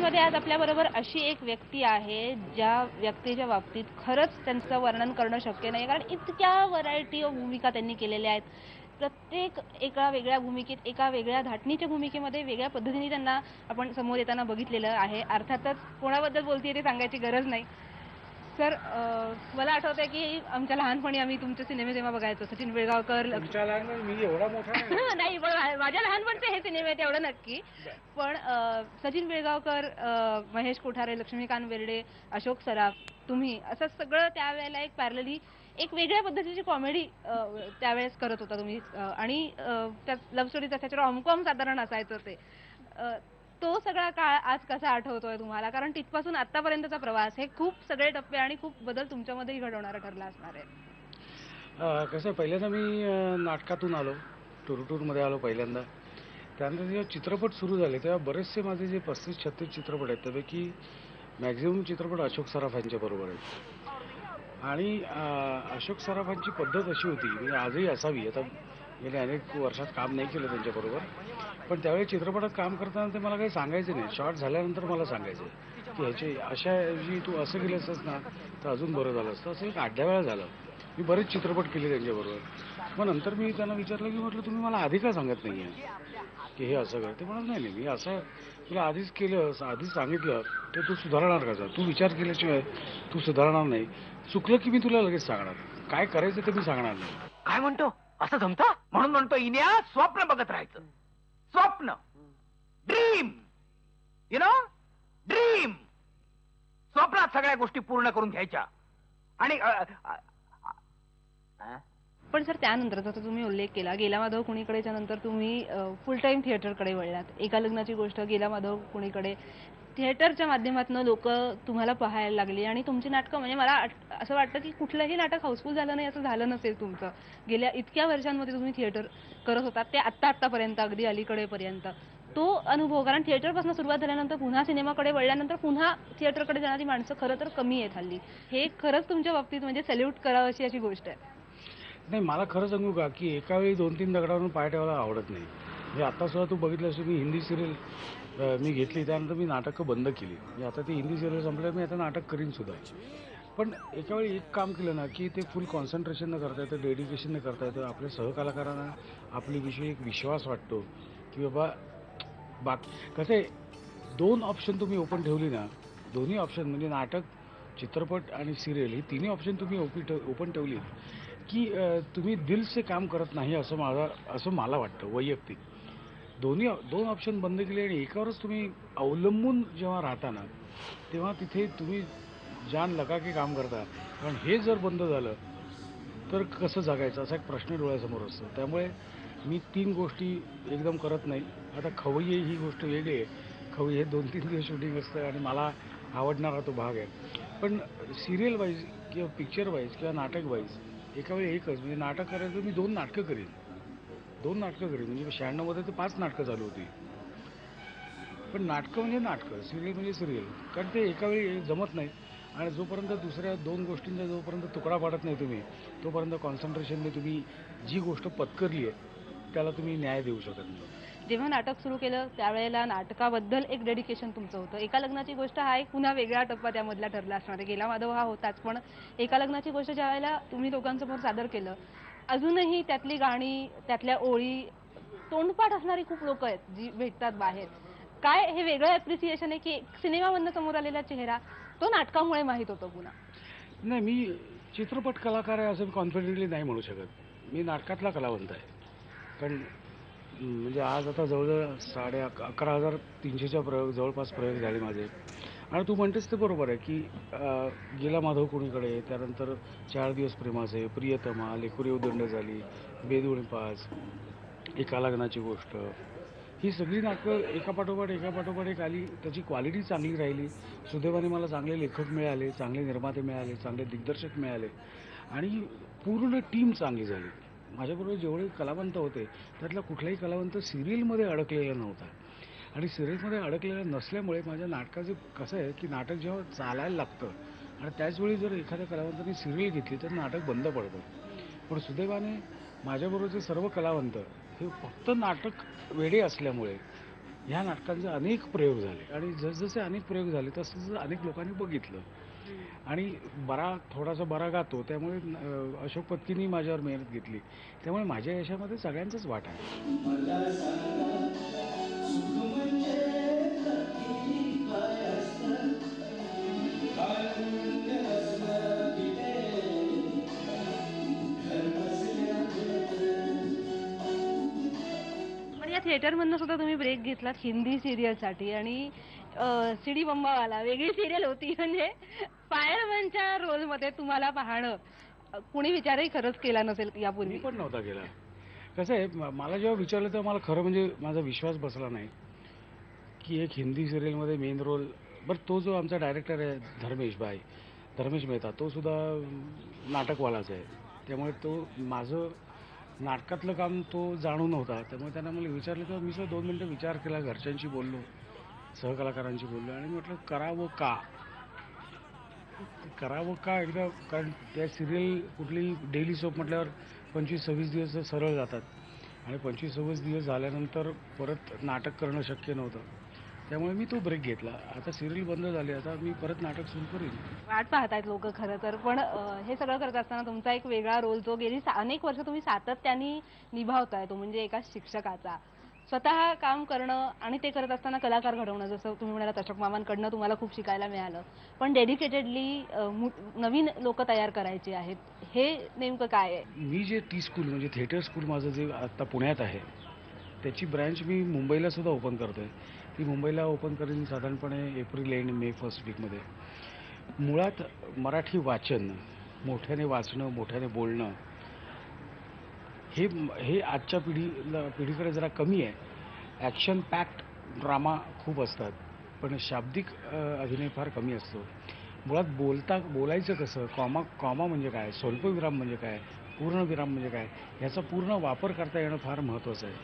सिनेमेमध्ये आज आपल्याबरोबर अशी एक व्यक्ती आहे ज्या व्यक्तीच्या बाबतीत खरंच त्यांचं वर्णन करणं शक्य नाही, कारण इतक्या व्हरायटी ऑफ भूमिका त्यांनी केलेल्या आहेत. प्रत्येक एका वेगळ्या भूमिकेत, एका वेगळ्या धाटणीच्या भूमिकेमध्ये वेगळ्या पद्धतीने त्यांना आपण समोर येताना बघितलेलं आहे. अर्थातच कोणाबद्दल बोलतेय ते सांगायची गरज नाही. सर, मला आठवतंय की आमच्या लहानपणी आम्ही तुमचे सिनेमे जेव्हा बघायचो, सचिन पिळगावकर. तुमच्या लहानपणी मी एवढा मोठा नाही, पण माझ्या लहानपणचे हे सिनेमे आहेत एवढं नक्की. पण सचिन पिळगावकर, महेश कोठारे, लक्ष्मीकांत बेर्डे, अशोक सराफ, तुम्ही असं सगळं त्यावेळेला एक पॅरलली एक वेगळ्या पद्धतीची कॉमेडी त्यावेळेस करत होता तुम्ही. आणि त्या लव्ह स्टोरीचा त्याच्यावर रॉमकॉम साधारण असायचं ते. तो सगळा काळ आज कसा आठवतोय तुम्हाला? कारण तिथपासून आतापर्यंतचा प्रवास, हे खूप सगळे टप्पे आणि खूप बदल तुमच्यामध्येही घडवणारा ठरला असणार आहे. कसं, पहिल्यांदा मी नाटकातून आलो, टूरमध्ये आलो पहिल्यांदा. त्यानंतर जेव्हा चित्रपट सुरू झाले तेव्हा बरेचसे माझे जे 35-36 चित्रपट आहेत त्यापैकी मॅक्झिमम चित्रपट अशोक सराफ यांच्याबरोबर आहेत. आणि अशोक सराफांची पद्धत अशी होती, म्हणजे आजही असावी, आता गेले अनेक वर्षात काम नाही केलं त्यांच्याबरोबर, पण त्यावेळी चित्रपटात काम करताना ते मला काही सांगायचे नाही. शॉर्ट झाल्यानंतर मला सांगायचे की ह्याची अशाऐवजी तू असं केलं असतंस ना तर अजून बरं झालं असतं. असं एक 8-10 वेळा झालं. मी बरेच चित्रपट केले त्यांच्याबरोबर. मग नंतर मी त्यांना विचारलं की म्हटलं तुम्ही मला आधी का सांगत नाही आहे की हे असं कर? ते म्हणत नाही नाही, मी असं तुला आधीच केलं, आधीच सांगितलं तर तू सुधारणार का? तू विचार केल्याशिवाय तू सुधारणार नाही. चुकलं की मी तुला लगेच सांगणार, काय करायचं ते मी सांगणार नाही. काय म्हणतो? असं जमतं? म्हणून म्हणतो इन्या, स्वप्न बघत राहायचं. स्वप्न, ड्रीम, यु नो, ड्रीम. स्वप्नात सगळ्या गोष्टी पूर्ण करून घ्यायच्या. आणि पण सर, त्यानंतर जसं तुम्ही उल्लेख केला, गेला माधव कुणीकडेच्या नंतर तुम्ही फुल टाइम थिएटरकडे वळलात. एका लग्नाची गोष्ट, गेला माधव कुणीकडे, थिएटरच्या माध्यमातून लोक तुम्हाला पाहायला लागली आणि तुमची नाटकं, म्हणजे मला असं वाटतं की कुठलंही नाटक हाऊसफुल झालं नाही असं झालं नसेल तुमचं. गेल्या इतक्या वर्षांमध्ये तुम्ही थिएटर करत होता, ते आत्तापर्यंत, अगदी अलीकडेपर्यंत तो अनुभव. कारण थिएटरपासून सुरुवात झाल्यानंतर पुन्हा सिनेमाकडे वळल्यानंतर पुन्हा थिएटरकडे जाणारी माणसं खरं तर कमी आहेत हल्ली. हे खरंच तुमच्या बाबतीत म्हणजे सॅल्यूट करावं अशी गोष्ट आहे. नाही, मला खरं सांगू का की एका वेळी 2-3 दगडावरून पाय ठेवायला आवडत नाही. म्हणजे आता सुद्धा तू बघितलं असं मी हिंदी सिरियल मी घेतली, त्यानंतर मी नाटकं बंद केली. म्हणजे आता ती हिंदी सिरियल संपल्यावर मी आता नाटक करीन सुद्धा. पण एका वेळी एक काम केलं ना की ते फुल कॉन्सन्ट्रेशननं करता येतं, डेडिकेशननं करता येतं. आपल्या सहकलाकारांना आपल्याविषयी एक विश्वास वाटतो की बाबा कसं आहे, 2 ऑप्शन तुम्ही ओपन ठेवली ना, दोन्ही ऑप्शन म्हणजे नाटक, चित्रपट आणि सिरियल, ही तिन्ही ऑप्शन तुम्ही ओपन ठेवली की तुम्ही दिल से काम करत नाही असं मला वाटतं वैयक्तिक. 2 ऑप्शन बंद केले आणि एकावरच तुम्ही अवलंबून जेव्हा राहता ना तेव्हा तिथे तुम्ही जान लगा के काम करता. कारण हे जर बंद झालं तर कसं जगायचं असा एक प्रश्न डोळ्यासमोर असतो. त्यामुळे मी 3 गोष्टी एकदम करत नाही. आता खवय्ये ही गोष्ट वेगळी आहे. खवय्ये हे 2-3 दिवस शूटिंग असतं आणि मला आवडणारा तो भाग आहे. पण सिरियल वाईज किंवा पिक्चर वाईज किंवा नाटक वाईज एका वेळी एकच, म्हणजे नाटक करायचं मी 2 नाटकं करीन. 2 नाटकं करीन. म्हणजे 96 मध्ये तर 5 नाटकं चालू होती. पण नाटकं म्हणजे नाटकं, सिरियल म्हणजे सिरियल, कारण ते एका वेळी जमत नाही. आणि जोपर्यंत दुसऱ्या 2 गोष्टींचा जोपर्यंत तुकडा पाडत नाही तुम्ही, तोपर्यंत कॉन्सन्ट्रेशनने तुम्ही जी गोष्ट पत्करली आहे त्याला तुम्ही न्याय देऊ शकत नाही. जेव्हा नाटक सुरू केलं त्यावेळेला नाटकाबद्दल एक डेडिकेशन तुमचं होतं. एका लग्नाची गोष्ट हा एक पुन्हा वेगळा टप्पा त्यामधला ठरला असणार आहे. गेला माधव हा होताच, पण एका लग्नाची गोष्ट ज्या वेळेला तुम्ही लोकांसमोर सादर केलं, अजूनही त्यातली गाणी, त्यातल्या ओळी तोंडपाठ असणारी खूप लोक आहेत जी भेटतात बाहेर. काय हे वेगळं ॲप्रिसिएशन आहे की सिनेमामधनं समोर आलेला चेहरा तो नाटकामुळे माहीत होतो पुन्हा? नाही, मी चित्रपट कलाकार आहे असं कॉन्फिडेंटली नाही म्हणू शकत. मी नाटकातला कलावंत आहे. कारण म्हणजे आज आता जवळजवळ 11,300च्या जवळपास प्रयोग झाले माझे. आणि तू म्हणतेस ते बरोबर आहे की गेला माधव कुणीकडे, त्यानंतर 4 दिवस प्रेमाचे, प्रियतमा, लेकुरी उदंड झाली, बेदुणी 5, एका लग्नाची गोष्ट, ही सगळी नाटकं एकापाठोपाठ एक आली. त्याची क्वालिटी चांगली राहिली. सुदैवाने मला चांगले लेखक मिळाले, चांगले निर्माते मिळाले, चांगले दिग्दर्शक मिळाले आणि पूर्ण टीम चांगली झाली. माझ्याबरोबर जेवढे कलावंत होते त्यातला कुठलाही कलावंत सिरियलमध्ये अडकलेला नव्हता. आणि सिरियलमध्ये अडकलेला नसल्यामुळे माझ्या नाटकाचं कसं आहे की नाटक जेव्हा चालायला लागतं आणि त्याचवेळी जर एखाद्या कलावंताने सिरियल घेतली तर नाटक बंद पडतं. पण सुदैवाने माझ्याबरोबरचे सर्व कलावंत हे फक्त नाटक वेडे असल्यामुळे ह्या नाटकांचे अनेक प्रयोग झाले आणि जसजसे अनेक प्रयोग झाले तसं अनेक लोकांनी बघितलं आणि थोडासा बरा गातो, त्यामुळे अशोक पत्कीनी माझ्यावर मेहनत घेतली, त्यामुळे माझ्या यशामध्ये सगळ्यांचाच वाटा आहे. पण या थिएटरमधनं सुद्धा तुम्ही ब्रेक घेतलात हिंदी सिरियलसाठी आणि सिडी बंबावाला वेगळी सिरियल होती, म्हणजे फायरमॅनच्या रोलमध्ये तुम्हाला पाहणं कुणी विचारही खरंच केला नसेल मी यापूर्वी. पण नव्हता गेला. कसं आहे, मला जेव्हा विचारलं तेव्हा मला खरं म्हणजे माझा विश्वास बसला नाही की एक हिंदी सिरियलमध्ये मेन रोल. बरं, तो जो आमचा डायरेक्टर आहे धर्मेश मेहता, तो सुद्धा नाटकवालाच आहे, त्यामुळे तो माझं नाटकातलं काम तो जाणून होता, त्यामुळे त्यांना मला विचारलं तेव्हा मी सुद्धा 2 मिनटं विचार केला, घरच्यांशी बोललो, सहकलाकारांशी बोललो आणि म्हटलं करावं का एकदा. कारण त्या सिरियल कुठली डेली सोप म्हटल्यावर 25-26 दिवस सरळ जातात आणि 25-26 दिवस झाल्यानंतर परत नाटक करणं शक्य नव्हतं, त्यामुळे मी तो ब्रेक घेतला. आता सिरियल बंद झाली, आता मी परत नाटक सुरू करीन. वाट पाहतायत लोक खरं तर, पण हे सगळं करत असताना तुमचा एक वेगळा रोल जो गेली अनेक वर्ष तुम्ही सातत्याने निभावताय, तो म्हणजे एका शिक्षकाचा. स्वतः काम करणं आणि ते करत असताना कलाकार घडवणं, जसं तुम्ही म्हणालात अशोक मामांकडनं तुम्हाला खूप शिकायला मिळालं, पण डेडिकेटेडली नवीन लोक तयार करायचे आहेत, हे नेमकं काय आहे? मी जे टी स्कूल म्हणजे थिएटर स्कूल माझं जे आत्ता पुण्यात आहे, त्याची ब्रँच मी मुंबईला सुद्धा ओपन करतोय. ती मुंबईला ओपन करेन साधारणपणे एप्रिल एंड मे फर्स्ट वीकमध्ये. मुळात मराठी वाचन, मोठ्याने वाचणं, मोठ्याने बोलणं, हे आजच्या पिढीकडे जरा कमी आहे. ॲक्शन पॅक्ड ड्रामा खूप असतात, पण शाब्दिक अभिनय फार कमी असतो. मुळात बोलायचं कसं, कॉमा म्हणजे काय, स्वल्पविराम म्हणजे काय, पूर्णविराम म्हणजे काय, ह्याचा पूर्ण वापर करता येणं फार महत्त्वाचं आहे.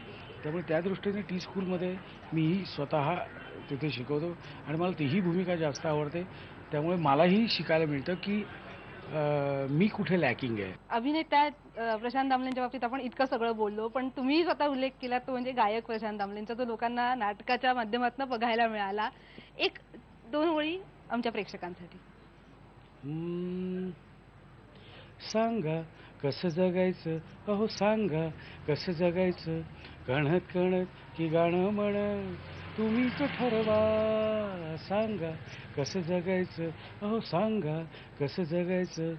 त्यामुळे त्या दृष्टीने टी स्कूलमध्ये मीही स्वतः तिथे शिकवतो आणि मला तीही भूमिका जास्त आवडते, त्यामुळे मलाही शिकायला मिळतं की मी कुठे लॅकिंग आहे. अभिनेता प्रशांत दामलेंच्या बाबतीत आपण इतकं सगळं बोललो, पण तुम्ही स्वतः उल्लेख केला तो म्हणजे गायक प्रशांत दामलेंचा, जो लोकांना नाटकाच्या माध्यमातून बघायला मिळाला. 1-2 ओळी आमच्या प्रेक्षकांसाठी. सांगा कसं जगायचं, अहो सांगा कसं जगायचं, कणत की गाणं म्हण, तुम्हीच ठरवा. सांगा कसं जगायचं, अहो सांगा कसं जगायचं,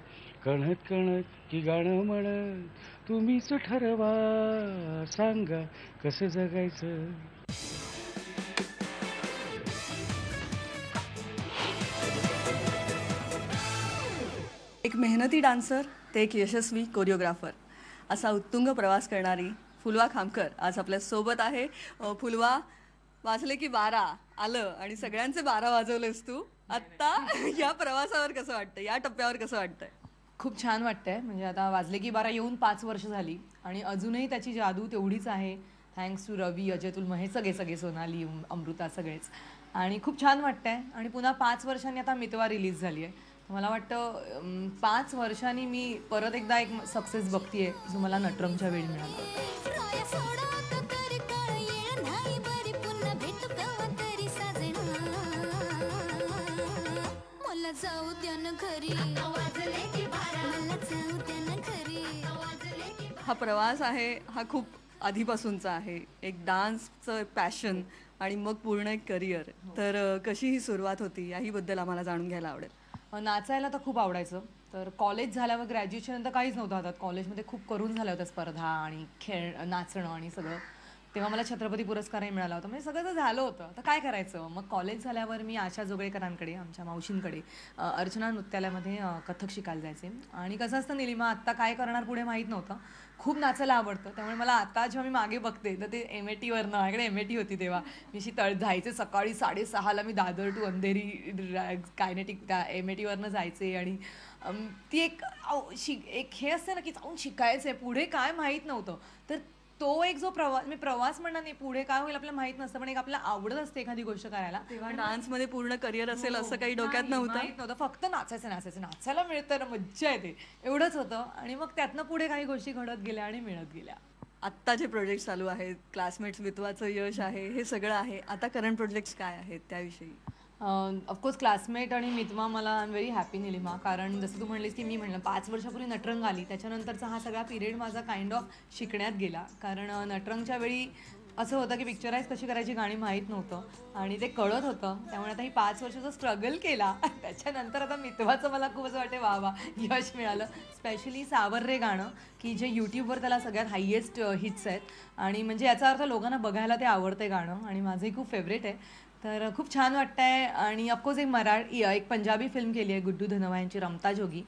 कणत की गाणं म्हण, तुम्हीच ठरवा. सांगा कसं जगायचं. एक मेहनती डान्सर ते एक यशस्वी कोरिओग्राफर असा उत्तुंग प्रवास करणारी फुलवा खामकर आज आपल्या सोबत आहे. फुलवा, वाजले की 12 आलं आणि सगळ्यांचे 12 वाजवलेस तू. आत्ता या प्रवासावर कसं वाटतं, या टप्प्यावर कसं वाटतंय? खूप छान वाटतंय. म्हणजे आता वाजले की 12 येऊन 5 वर्ष झाली आणि अजूनही त्याची जादू तेवढीच आहे. थँक्स टू रवी, अजय तुलम, हे सगळे सोनाली, अमृता, सगळेच. आणि खूप छान वाटतंय. आणि पुन्हा 5 वर्षांनी आता मितवा रिलीज झाली आहे. मला वाटतं 5 वर्षांनी मी परत एकदा एक सक्सेस बघतीये, जो मला नटरंगच्या वेळी मिळाला. हा प्रवास आहे, हा खूप आधीपासूनचा आहे. एक डान्सचं पॅशन आणि मग पूर्ण एक करिअर. तर कशी ही सुरुवात होती, याहीबद्दल आम्हाला जाणून घ्यायला आवडेल. नाचायला तर खूप आवडायचं. तर कॉलेज झाल्यावर ग्रॅज्युएशन नंतर काहीच नव्हतं हातात. कॉलेजमध्ये खूप करून झाल्या होत्या स्पर्धा आणि नाचणं आणि सगळं. तेव्हा मला छत्रपती पुरस्कारही मिळाला होता. म्हणजे सगळं तर झालं होतं. आता काय करायचं? मग कॉलेज झाल्यावर मी आशा जोगळेकरांकडे, आमच्या मावशींकडे, अर्चना नृत्यालयामध्ये कथ्थक शिकायला जायचे. आणि कसं असतं निलिमा, आत्ता काय करणार पुढे माहीत नव्हतं. खूप नाचायला आवडतं. त्यामुळे मला आता जेव्हा मी मागे बघते तर ते MATवरनं, माझ्याकडे MAT होती तेव्हा, मी अशी जायचे सकाळी 6:30ला. मी दादर टू अंधेरी कायनेटिक त्या MATवरनं जायचे. आणि ती एक हे असते ना की जाऊन शिकायचंय, पुढे काय माहीत नव्हतं. तर तो एक जो प्रवास म्हणणार नाही, पुढे काय होईल आपल्याला माहित नसतं, पण एक आपल्याला आवडत असते एखादी गोष्ट करायला. तेव्हा डान्समध्ये पूर्ण करिअर असेल असं काही डोक्यात नाही, नव्हतं. माहित नव्हतं. फक्त नाचायला मिळतं ना, मज्जा येते, एवढंच होतं. आणि मग त्यातनं पुढे काही गोष्टी घडत गेल्या आणि मिळत गेल्या. आत्ता जे प्रोजेक्ट चालू आहेत, क्लासमेट्स मितवाचं यश आहे, हे सगळं आहे. आता करंट प्रोजेक्ट्स काय आहेत त्याविषयी? ऑफकोर्स क्लासमेट आणि मितवा मला I am very happy Nilima, कारण जसं तू म्हणलीस की मी म्हणलं 5 वर्षापूर्वी नटरंग आली, त्याच्यानंतरचा हा सगळा पिरियड माझा काइंड ऑफ शिकण्यात गेला. कारण नटरंगच्या वेळी असं होतं की पिक्चराईज कशी करायची गाणी माहीत नव्हतं आणि ते कळत होतं. त्यामुळे आता ही 5 वर्षाचा स्ट्रगल केला त्याच्यानंतर आता मितवाचं मला खूप असं वाटते वा वा यश मिळालं. स्पेशली सावर रे गाणं की जे यूट्यूबवर त्याला सगळ्यात हायेस्ट हिट्स आहेत आणि म्हणजे याचा अर्थ लोकांना बघायला ते आवडते गाणं आणि माझंही खूप फेवरेट आहे. तर खूप छान वाटतंय. आणि ऑफकोर्स एक पंजाबी फिल्म केली आहे गुड्डू धनवा यांची रमता जोगी.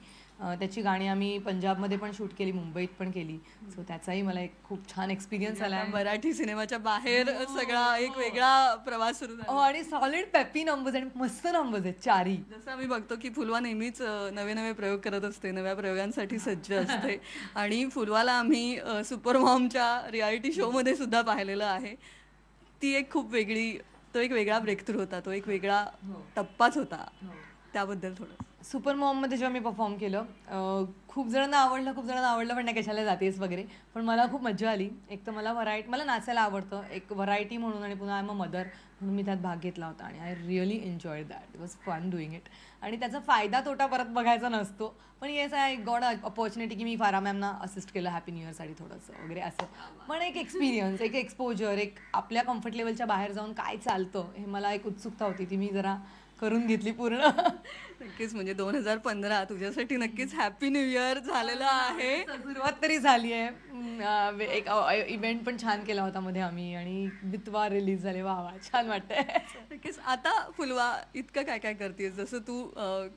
त्याची गाणी आम्ही पंजाबमध्ये पण शूट केली, मुंबईत पण केली. सो त्याचाही मला एक खूप छान एक्सपिरियन्स आला आहे. मराठी सिनेमाच्या बाहेर सगळा एक वेगळा प्रवास सुरू झाला. आणि सॉलिड पेपी नंबर्स आणि मस्त नंबर्स आहेत चारही. जसं आम्ही बघतो की फुलवा नेहमीच नवे नवे प्रयोग करत असते, नव्या प्रयोगांसाठी सज्ज असते आणि फुलवाला आम्ही सुपर मॉमच्या रियालिटी शोमध्ये सुद्धा पाहिलेलं आहे. ती एक खूप वेगळी, तो एक वेगळा ब्रेकथ्रू होता, तो एक वेगळा टप्पाच होता. त्याबद्दल थोडं. सुपर मॉममध्ये जेव्हा मी परफॉर्म केलं, खूप जणांना आवडलं पण नाही कशाला जातेस वगैरे, पण मला खूप मजा आली. एक तर मला नाचायला आवडतं, एक व्हरायटी म्हणून, आणि पुन्हा आय एम अ मदर म्हणून मी त्यात भाग घेतला होता आणि I really enjoyed that. It was fun doing it. आणि त्याचा फायदा तोटा परत बघायचा नसतो, पण yes I got a opportunity की मी फारा मॅमना असिस्ट केलं हॅपी न्यू इयरसाठी थोडंसं वगैरे असं. पण एक एक्सपिरियन्स, एक एक्सपोजर, एक आपल्या कम्फर्ट लेवलच्या बाहेर जाऊन काय चालतं हे मला एक उत्सुकता होती, ती मी जरा करून घेतली पूर्ण. नक्कीच, म्हणजे 2015 तुझ्यासाठी नक्कीच हॅपी न्यू इयर झालेलं आहे. सुरुवात तरी झाली आहे. एक इव्हेंट पण छान केला होता मध्ये आम्ही आणि बितवा रिलीज झाले. वा वा, छान वाटतंय. नक्कीच. आता फुलवा इतकं काय काय करतेस, जसं तू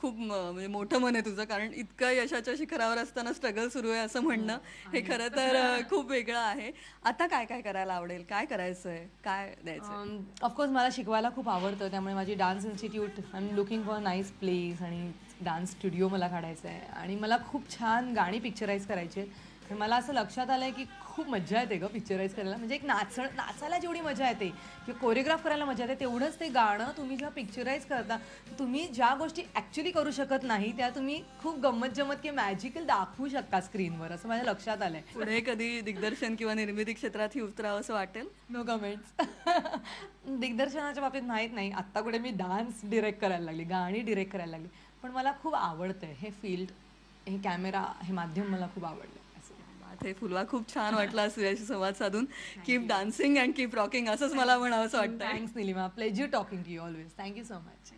खूप म्हणजे मोठं मन आहे तुझं, कारण इतकं यशाच्या शिखरावर असताना स्ट्रगल सुरू आहे असं म्हणणं हे खरं तर खूप वेगळं आहे. आता काय काय करायला आवडेल, काय करायचं आहे, काय द्यायचं? ऑफकोर्स मला शिकवायला खूप आवडतं, त्यामुळे माझी dance institute, I am looking for nice place आणि डान्स स्टुडिओ मला काढायचं आहे. आणि मला खूप छान गाणी पिक्चराईज करायची आहेत. तर मला असं लक्षात आलं आहे की खूप मजा येते गं पिक्चराईज करायला. म्हणजे एक नाचायला जेवढी मजा येते किंवा कोरिओग्राफ करायला मजा येते, तेवढंच ते गाणं तुम्ही जेव्हा पिक्चराईज करता, तुम्ही ज्या गोष्टी ॲक्च्युली करू शकत नाही त्या तुम्ही खूप गंमत जमत किंवा मॅजिकल दाखवू शकता स्क्रीनवर, असं माझ्या लक्षात आलं आहे. पुढे कधी दिग्दर्शन किंवा निर्मिती क्षेत्रातही उतरावं असं वाटेल? No comments. दिग्दर्शनाच्या बाबतीत माहीत नाही. आत्ता कुठे मी डान्स डिरेक्ट करायला लागली, गाणी डिरेक्ट करायला लागली, पण मला खूप आवडतं हे फील्ड, हे कॅमेरा, हे माध्यम मला खूप आवडलं. हे फुलवा, खूप छान वाटलं आज तुझ्याशी संवाद साधून. Keep dancing and keep rocking असंच मला म्हणावं असं वाटतं. Thanks Nilima, pleasure talking to you always. Thank you so much.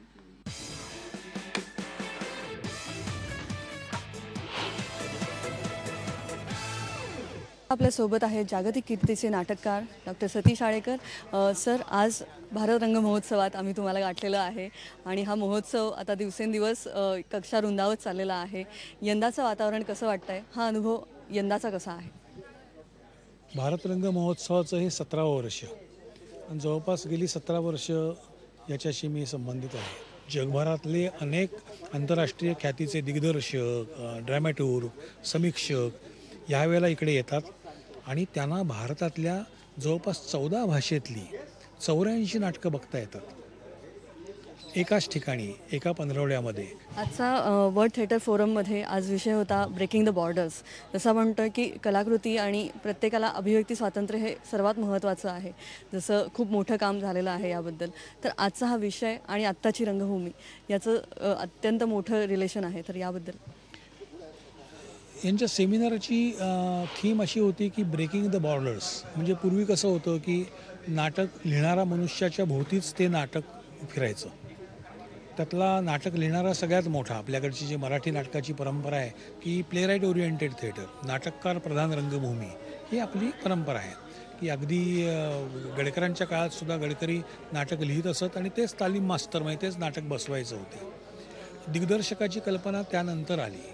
आपल्यासोबत आहेत जागतिक कीर्तीचे नाटककार डॉक्टर सतीश आळेकर. सर, आज भारत रंग महोत्सवात आम्ही तुम्हाला गाठलेलं आहे आणि हा महोत्सव आता दिवसेंदिवस कक्षा रुंदावत चाललेला आहे. यंदाचं वातावरण कसं वाटतं आहे, हा अनुभव यंदाचा कसा आहे? भारत रंग महोत्सवाचं हे 17वं वर्ष आणि जवळपास गेली 17 वर्ष याच्याशी मी संबंधित आहे. जगभरातले अनेक आंतरराष्ट्रीय ख्यातीचे दिग्दर्शक, ड्रॅमॅटूर, समीक्षक यावेळेला इकडे येतात आणि त्यांना भारतातल्या जवळपास 14 भाषेतली 84 नाटकं बघता येतात एकाच ठिकाणी, एका पंधरवड्यामध्ये. आजचा वर्ल्ड थिएटर फोरममध्ये आज विषय होता ब्रेकिंग द बॉर्डर्स. जसं म्हणतो की कलाकृती आणि प्रत्येकाला अभिव्यक्ती स्वातंत्र्य हे सर्वात महत्त्वाचं आहे, जसं खूप मोठं काम झालेलं आहे याबद्दल. तर आजचा हा विषय आणि आत्ताची रंगभूमी याचं अत्यंत मोठं रिलेशन आहे, तर याबद्दल? यांच्या सेमिनारची थीम अशी होती की ब्रेकिंग द बॉर्डर्स. म्हणजे पूर्वी कसं होतं की नाटक लिहिणारा मनुष्याच्या भोवतीच ते नाटक फिरायचं. त्यातला नाटक लिहिणारा सगळ्यात मोठा आपल्याकडची जी मराठी नाटकाची परंपरा आहे की प्लेराईट ओरिएंटेड थिएटर, नाटककार प्रधान रंगभूमी, ही आपली परंपरा आहे. की अगदी गडकरांच्या काळात सुद्धा गडकरी नाटक लिहित असत आणि तेच तालीम मास्तर, म्हणजे तेच नाटक बसवायचं होते. दिग्दर्शकाची कल्पना त्यानंतर आली.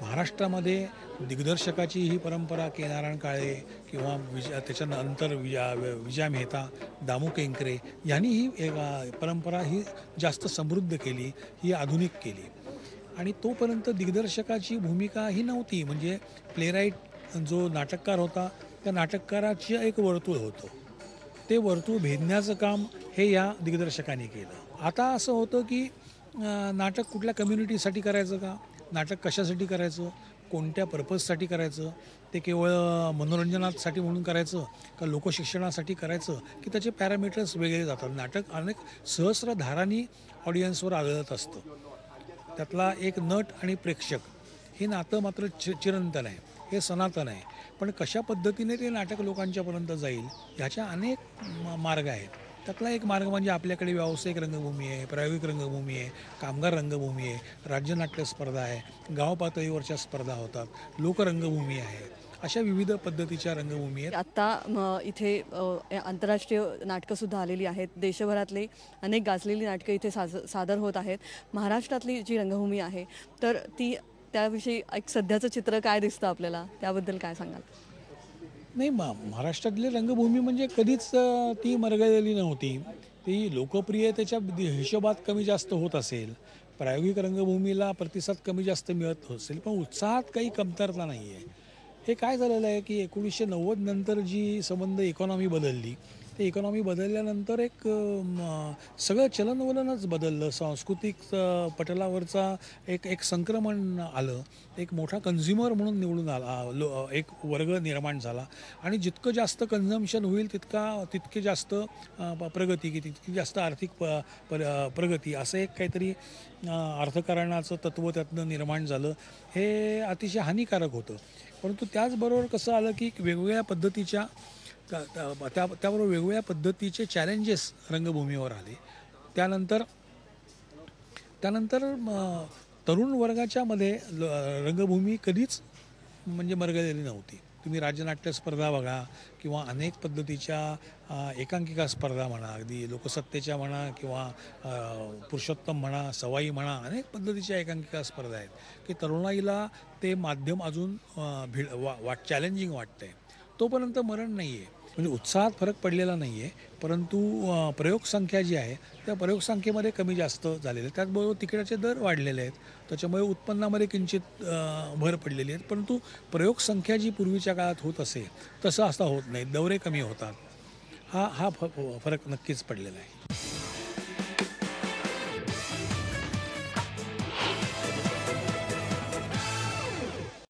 महाराष्ट्रामध्ये दिग्दर्शकाची ही परंपरा के नारायण काळे किंवा त्याच्यानंतर विजया मेहता, दामू केंकरे यांनी ही परंपरा ही जास्त समृद्ध केली, ही आधुनिक केली. आणि तोपर्यंत दिग्दर्शकाची भूमिका ही नव्हती. म्हणजे प्लेराईट जो नाटककार होता त्या नाटककाराचं एक वर्तुळ होतं, ते वर्तुळ भेदण्याचं काम हे या दिग्दर्शकांनी केलं. आता असं होतं की नाटक कुठल्या कम्युनिटीसाठी करायचं का, नाटक कशासाठी करायचं, कोणत्या पर्पजसाठी करायचं, ते केवळ मनोरंजनासाठी म्हणून करायचं का लोकशिक्षणासाठी करायचं, की त्याचे पॅरामीटर्स वेगळे जातात. नाटक अनेक सहस्रधारांनी ऑडियन्सवर आदळत असतं. त्यातला एक नट आणि प्रेक्षक हे नातं मात्र चिरंतन आहे, हे सनातन आहे. पण कशा पद्धतीने ते नाटक लोकांच्यापर्यंत जाईल ह्याच्या अनेक मार्ग आहेत. त्यातला एक मार्ग म्हणजे आपल्याकडे व्यावसायिक रंगभूमी आहे, प्रायोगिक रंगभूमी आहे, कामगार रंगभूमी आहे, राज्यनाट्य स्पर्धा आहे, गाव पातळीवरच्या स्पर्धा होतात, लोकरंगभूमी आहे. अशा विविध पद्धतीच्या रंगभूमी आहेत. आत्ता इथे आंतरराष्ट्रीय नाटकंसुद्धा आलेली आहेत. देशभरातले अनेक गाजलेली नाटकं इथे सादर होत आहेत. महाराष्ट्रातली जी रंगभूमी आहे तर त्याविषयी एक सध्याचं चित्र काय दिसतं आपल्याला, त्याबद्दल काय सांगाल? नाही, महाराष्ट्रातली रंगभूमी म्हणजे कधीच ती मरगळलेली नव्हती. ती लोकप्रियतेच्या हिशोबात कमी जास्त होत असेल, प्रायोगिक रंगभूमीला प्रतिसाद कमी जास्त मिळत असेल, पण उत्साहात काही कमतरता नाही आहे. हे काय झालेलं आहे की 1990 नंतर जी संबंध इकॉनॉमी बदलली, ते इकॉनॉमी बदलल्यानंतर एक सगळं चलनवलनच बदललं. सांस्कृतिक पटलावरचा एक संक्रमण आलं. एक मोठा कन्झ्युमर म्हणून निवडून आला, एक वर्ग निर्माण झाला आणि जितकं जास्त कन्झम्शन होईल तितके जास्त प्रगती, की तितकी जास्त आर्थिक प्रगती, असं एक काहीतरी अर्थकारणाचं तत्त्व त्यातनं निर्माण झालं. हे अतिशय हानिकारक होतं. परंतु त्याचबरोबर कसं आलं की वेगवेगळ्या पद्धतीच्या त्याबरोबर वेगवेगळ्या पद्धतीचे चॅलेंजेस रंगभूमीवर आले. त्यानंतर तरुण वर्गाच्या मध्ये रंगभूमी कधीच म्हणजे मरगळलेली नव्हती. तुम्ही राज्यनाट्य स्पर्धा बघा किंवा अनेक पद्धतीच्या एकांकिका स्पर्धा म्हणा, अगदी लोकसत्तेच्या म्हणा किंवा पुरुषोत्तम म्हणा, सवाई म्हणा, अनेक पद्धतीच्या एकांकिका स्पर्धा आहेत की तरुणाईला ते माध्यम अजून चॅलेंजिंग वाटतंय. तोपर्यंत मरण नाही आहे, म्हणजे उत्साहात फरक पडलेला नाही आहे. परंतु प्रयोगसंख्या जी आहे त्या प्रयोगसंख्येमध्ये कमी जास्त झालेलं आहे. त्याचबरोबर तिकिटाचे दर वाढलेले आहेत, त्याच्यामुळे उत्पन्नामध्ये किंचित भर पडलेली आहे. परंतु प्रयोगसंख्या जी पूर्वीच्या काळात होत असेल तसं होत नाही, दौरे कमी होतात. हा फरक नक्कीच पडलेला आहे.